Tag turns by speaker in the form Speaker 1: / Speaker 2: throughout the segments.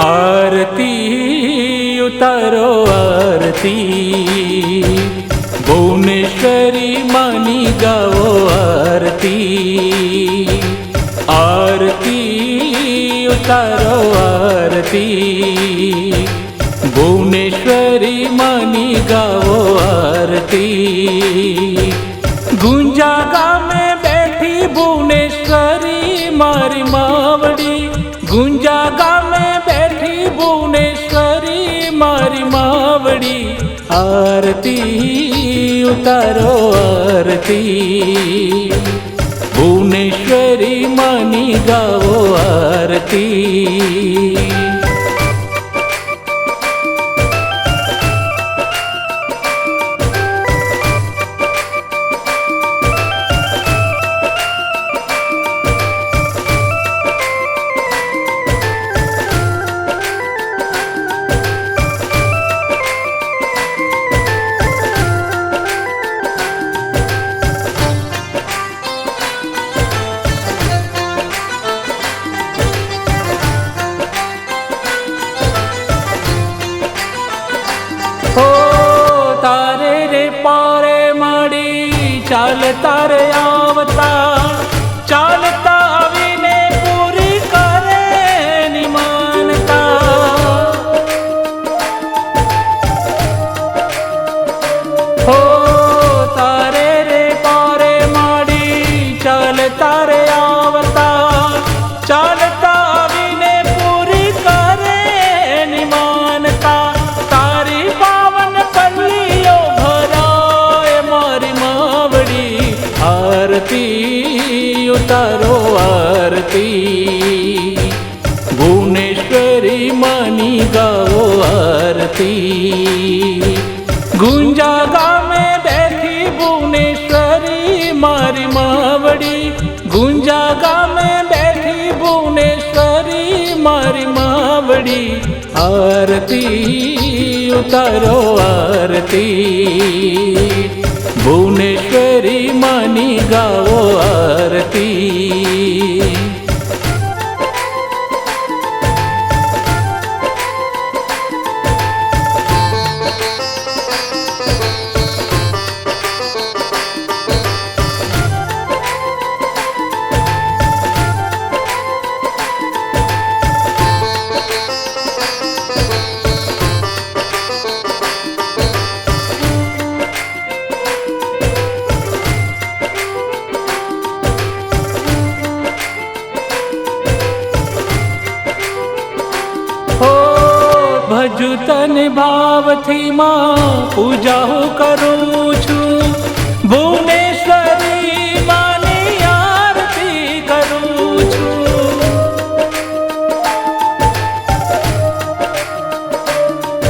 Speaker 1: आरती उतारो आरती, भुवनेश्वरी मानी गाओ आरती। आरती उतारो आरती, भुवनेश्वरी मानी गाओ आरती। गुंजा गामे बैठी भुवनेश्वरी मारी मावड़ी, गुंजा गामे बैठी भुवनेश्वरी मारी मावड़ी। आरती उतारो आरती, भुवनेश्वरी मानी गाओ आरती। तारे रे पारे माड़ी चालता रे आवता, चालता आवीने पूरी करे निमानता। हो तारे रे पारे माड़ी चालता रे आवता, चालता आवीने पूरी करे निमानता। तारी आरती उतारो आरती, भुवनेश्वरी मानी गाओ आरती। गुंजा गामे बैठी भुवनेश्वरी मारी मावड़ी, गुंजा गामे बैठी भुवनेश्वरी मारी मावड़ी। आरती उतारो आरती, भुवनेश्वरी मानी गाओ आरती। भजु तन भाव थी मां पूजा हूँ करूँ छू, भुवनेश्वरी मानी आरती करूँ छू।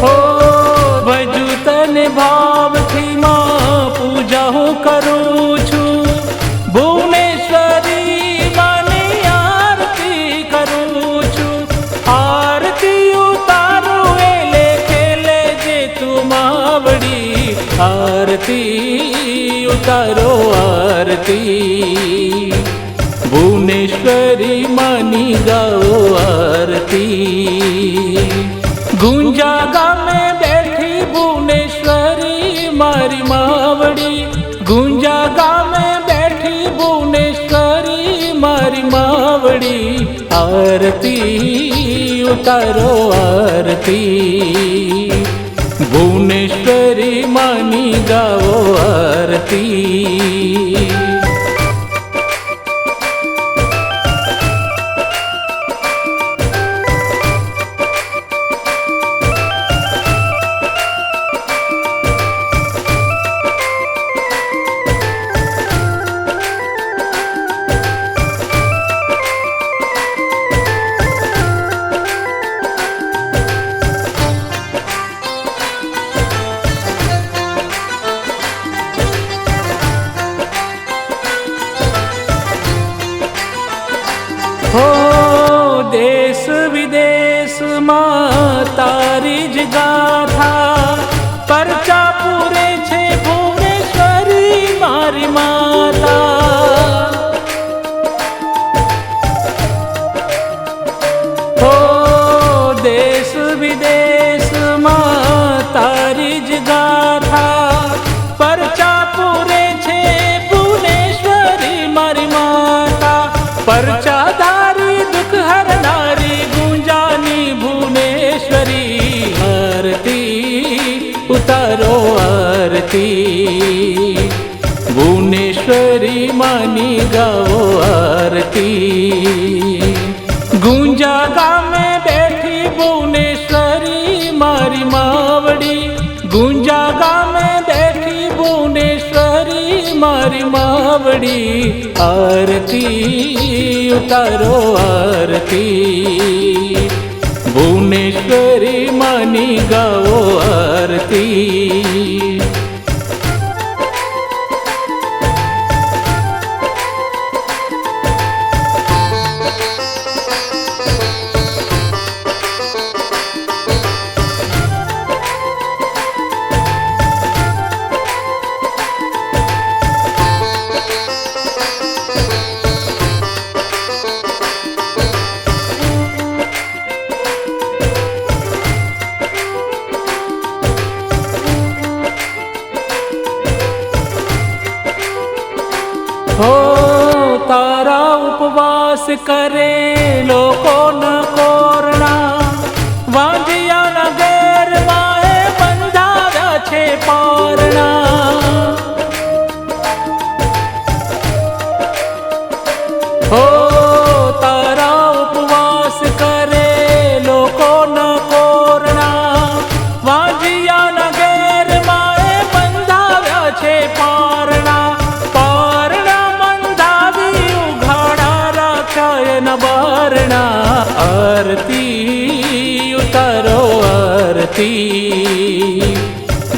Speaker 1: हो भजु तन भाव थी मां पूजा हूँ करूँ छू, भुवनेश्वरी मानी आरती करूँ छू। आरती आरती उतारो आरती, भुवनेश्वरी मानी गाओ आरती। गुंजा गामे बैठी भुवनेश्वरी मारी मावड़ी, गुंजा गामे बैठी भुवनेश्वरी मारी मावड़ी। आरती उतारो आरती, भुवनेश्वरी मानी गाओ आरती। हो देश विदेश मां तारी ज गाथा, परचा पूरे छे भुवनेश्वरी मारी माता। हो दे મારી માવડી આરતી ઉતારો આરતી ભુવનેશ્વરી માની ગાવો આરતી हो तारा उपवास करे लोको न कोरणा वांझिया न घेर वाए બંધાવ્યા છે પારણા हो तारा उपवास करे लोको न कोरणा वांझिया न घेर वाए બંધાવ્યા છે પારણા बारणा आरती उतारो आरती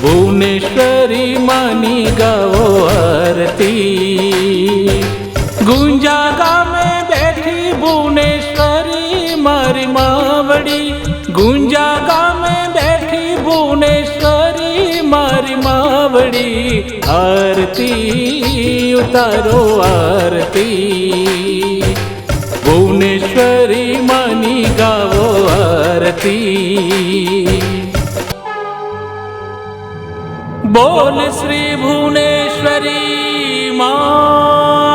Speaker 1: भुवनेश्वरी मानी गाओ आरती गुंजा गामे बैठी भुवनेश्वरी मारी मावड़ी गुंजा गामे बैठी भुवनेश्वरी मारी मावड़ी आरती उतारो आरती भुवनेश्वरी मानी गावो आरती बोल श्री भुवनेश्वरी माँ